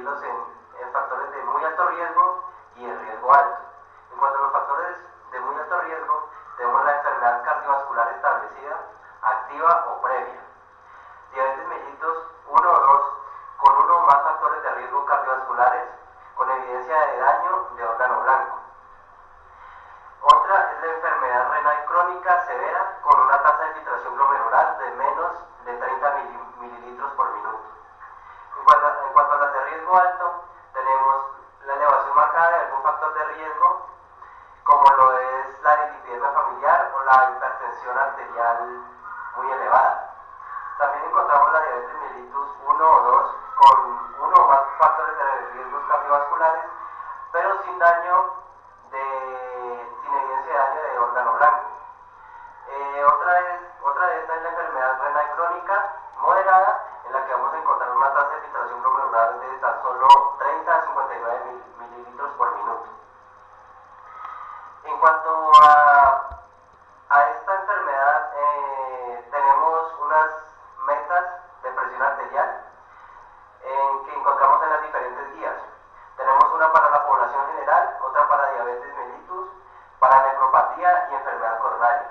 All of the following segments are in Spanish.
dividirlos en factores de muy alto riesgo y de riesgo alto. En cuanto a los factores de muy alto riesgo, tenemos la enfermedad cardiovascular establecida, activa o previa. Diabetes mellitus 1 o 2 con uno o más factores de riesgo cardiovasculares con evidencia de daño de órgano blanco. Otra es la enfermedad renal crónica severa con una tasa de filtración glomerular de menos de 30 mililitros por minuto. En cuanto a las de riesgo alto, tenemos la elevación marcada de algún factor de riesgo, como lo es la dislipidemia familiar o la hipertensión arterial muy elevada. También encontramos la diabetes mellitus 1 o 2 con uno o más factores de riesgos cardiovasculares, pero sin evidencia de daño de órgano blanco. Otra de estas es la enfermedad renal crónica moderada, en la que vamos a encontrar una tasa de filtración glomerular de tan solo 30 a 59 mililitros por minuto. En cuanto a esta enfermedad, tenemos unas metas de presión arterial que encontramos en las diferentes guías. Tenemos una para la población general, otra para diabetes mellitus, para nefropatía y enfermedad coronaria.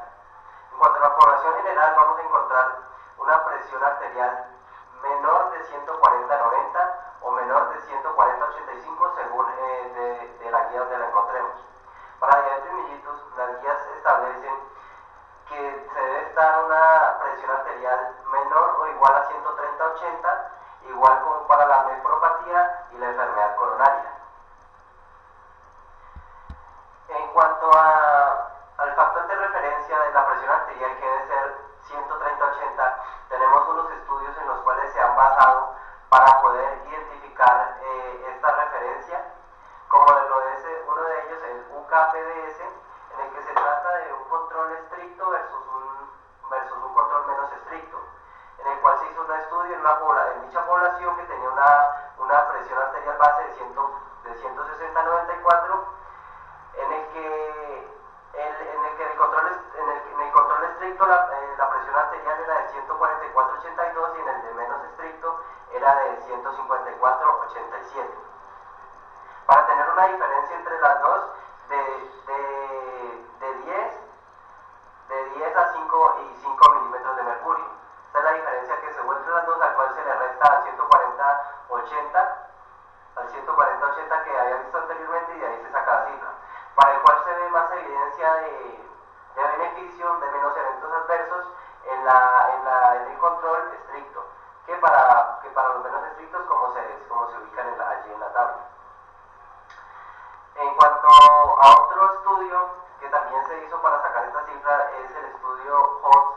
En cuanto a la población general, vamos a encontrar una presión arterial menor de 140/90 o menor de 140/85 según de la guía donde la encontremos. Para diabetes mellitus, las guías establecen que se debe estar una presión arterial menor o igual a 130/80, igual como para la nefropatía y la enfermedad coronaria. En cuanto al factor de referencia de la presión arterial, que debe ser 130/80, tenemos unos estudios en los cuales se han basado para poder identificar esta referencia, como uno de ellos, el UKPDS, en el que se trata de un control estricto versus un control menos estricto, en el cual se hizo un estudio en dicha población que tenía una presión arterial base de 160/94, en el que en el control estricto la presión arterial era de 144/82 y en el de menos estricto era de 154/87. Para tener una diferencia entre las dos de 10 a 5 milímetros de mercurio. Esta es la diferencia que se vuelve entre las dos, al cual se le resta al 140/80 que había visto anteriormente, y de ahí se saca la cifra, para el cual se ve más evidencia de beneficio, de menos eventos adversos en el control estricto, que para los menos estrictos, como se ubican allí en la tabla. En cuanto a otro estudio que también se hizo para sacar esta cifra, es el estudio HOT,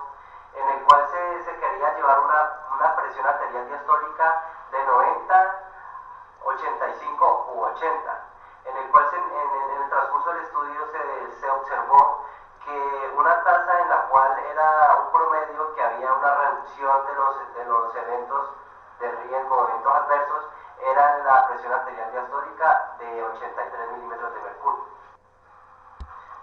en el cual se quería llevar una presión arterial diastólica de 90, 85 u 80, en el cual en el transcurso del estudio se observó que una tasa en la cual era un promedio que había una reducción de los eventos de riesgo, eventos adversos, era la presión arterial diastólica de 83 milímetros de mercurio.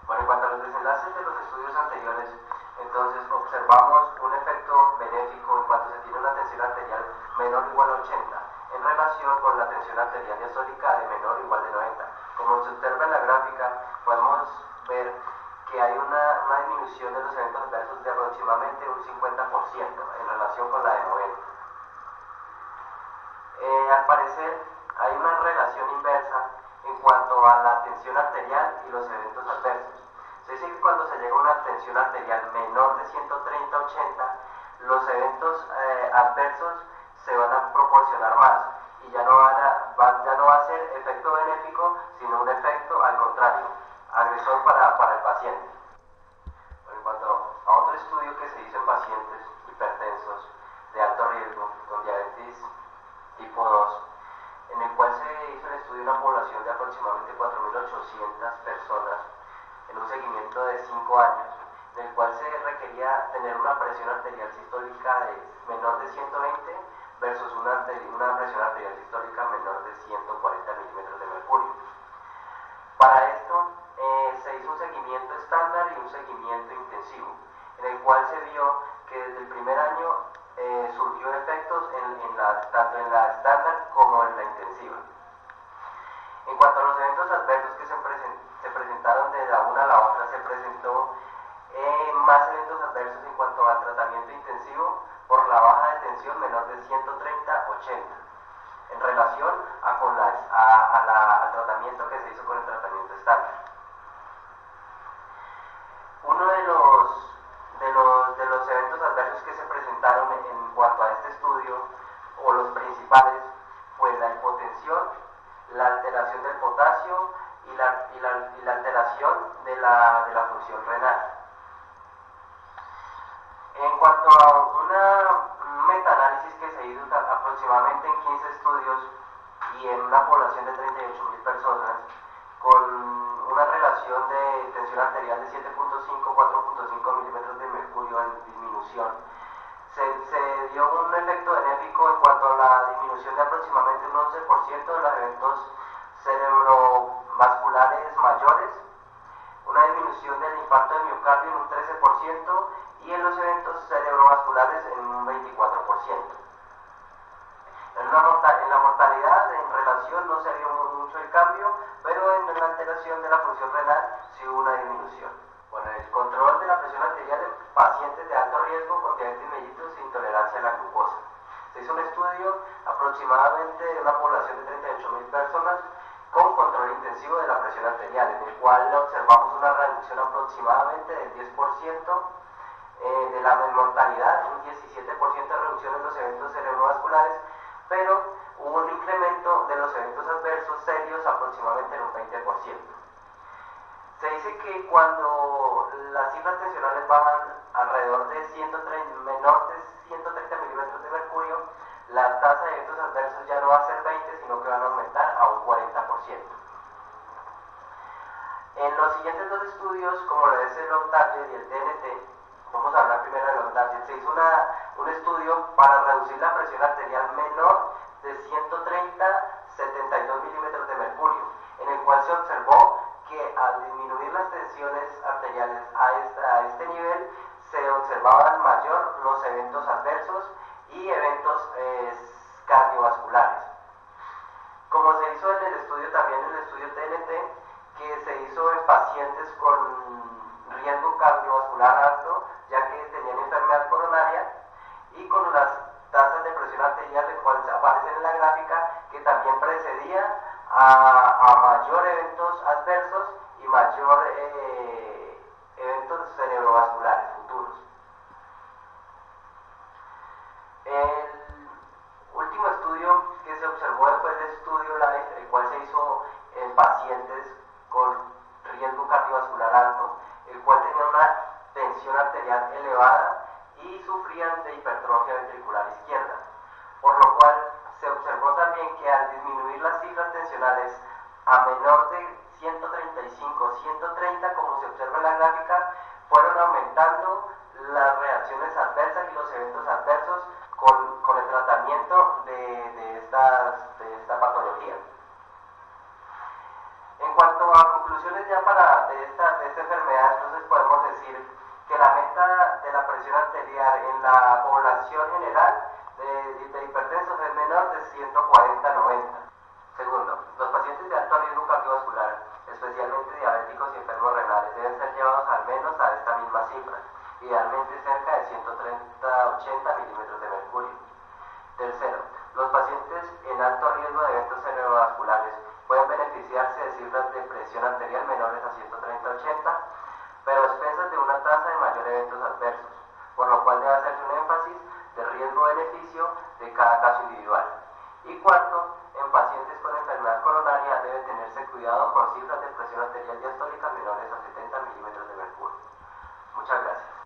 Bueno, en cuanto a los desenlaces de los estudios anteriores, entonces observamos un efecto benéfico en cuanto se tiene una tensión arterial menor o igual a 80 en relación con la tensión arterial diastólica de menor o igual de 90. Como se observa en la gráfica, podemos ver que hay una disminución de los eventos adversos de aproximadamente un 50% en relación con la de 90. Al parecer, hay una relación inversa en cuanto a la tensión arterial y los eventos adversos. Se dice que cuando se llega a una tensión arterial menor de 130/80, los eventos adversos se van a proporcionar más y ya no va a ser efecto benéfico, sino un efecto al contrario, agresor para el paciente. Bueno, en cuanto a otro estudio que se hizo en pacientes hipertensos de alto riesgo con diabetes tipo 2, en el cual se hizo el estudio de una población de aproximadamente 4.800 personas en un seguimiento de 5 años, en el cual se requería tener una presión arterial sistólica de menor de 120 versus una presión arterial sistólica menor de 140 milímetros de mercurio. Para esto se hizo un seguimiento estándar y un seguimiento intensivo, en el cual se vio que desde el primer año surgió efectos tanto en la estándar como en la intensiva. En cuanto a los eventos adversos que se presentaron de la una a la otra, se presentó más eventos adversos en cuanto al tratamiento intensivo por la baja de tensión menor de 130-80 en relación al tratamiento que se hizo con el tratamiento estándar. Uno de los eventos adversos que se presentaron en cuanto a este estudio, o los principales, fue la hipotensión, la alteración del potasio y la alteración de la función renal. En cuanto a un metaanálisis que se hizo aproximadamente en 15 estudios y en una población de 38.000 personas, con una relación de tensión arterial de 7.5-4.5 milímetros de mercurio en disminución, se dio un efecto benéfico en cuanto a la disminución de aproximadamente un 11% de los eventos cerebrovasculares mayores, una disminución del infarto de miocardio en un 13% y en los eventos cerebrovasculares en un 24%. En la mortalidad en relación no se vio mucho el cambio, pero en la alteración de la función renal sí hubo una disminución. Bueno, el control de la presión arterial en pacientes de alto riesgo con diabetes mellitus e intolerancia a la glucosa. Se hizo un estudio aproximadamente de una población de 38.000 personas con control intensivo de la presión arterial, en el cual observamos una reducción aproximadamente del 10% de la mortalidad, un 17% de reducción en los eventos cerebrovasculares, pero hubo un incremento de los eventos adversos serios aproximadamente en un 20%. Se dice que cuando las cifras tensionales bajan alrededor de menor de 130 milímetros de mercurio, la tasa de eventos adversos ya no va a ser 20, sino que van a aumentar a un 40%. En los siguientes dos estudios, como lo es el Long-Target y el TNT, vamos a hablar primero del Long-Target, se hizo un estudio para reducir la presión arterial menor de 130-72 milímetros de mercurio, en el cual se observó que al disminuir las tensiones arteriales a este nivel, se observaban mayor los eventos adversos y eventos cardiovasculares. Como se hizo en el estudio también, en el estudio TNT, que se hizo en pacientes con riesgo cardiovascular alto, ya que tenían enfermedad coronaria, y con las tasas de presión arterial, las cuales aparecen en la gráfica, que también precedía a mayor eventos adversos y mayor eventos cerebrovasculares futuros. El último estudio que se observó después del estudio LIFE, el cual se hizo en pacientes con riesgo cardiovascular alto, el cual tenía una tensión arterial elevada y sufrían de hipertrofia ventricular izquierda, por lo cual se observó también que al disminuir las cifras tensionales a menor de 135-130, como se observa en la gráfica, fueron aumentando las reacciones adversas y los eventos adversos con el tratamiento de esta patología. En cuanto a conclusiones ya de esta enfermedad, entonces podemos decir que la meta de la presión arterial en la población general de hipertensos es menor de 140-90. Segundo, los pacientes de alto riesgo cardiovascular, especialmente diabéticos y enfermos renales, deben ser llevados al menos a esta misma cifra, idealmente cerca de 130-80 milímetros de mercurio. Tercero, los pacientes en alto riesgo de eventos cerebrovasculares pueden beneficiarse de cifras de presión arterial menores a 130-80, pero a expensas de una tasa de mayor eventos adversos, por lo cual debe hacerse un énfasis de riesgo-beneficio de cada caso individual. Y cuarto, en pacientes con enfermedad coronaria debe tenerse cuidado con cifras de presión arterial diastólica menores a 70 milímetros de mercurio. Muchas gracias.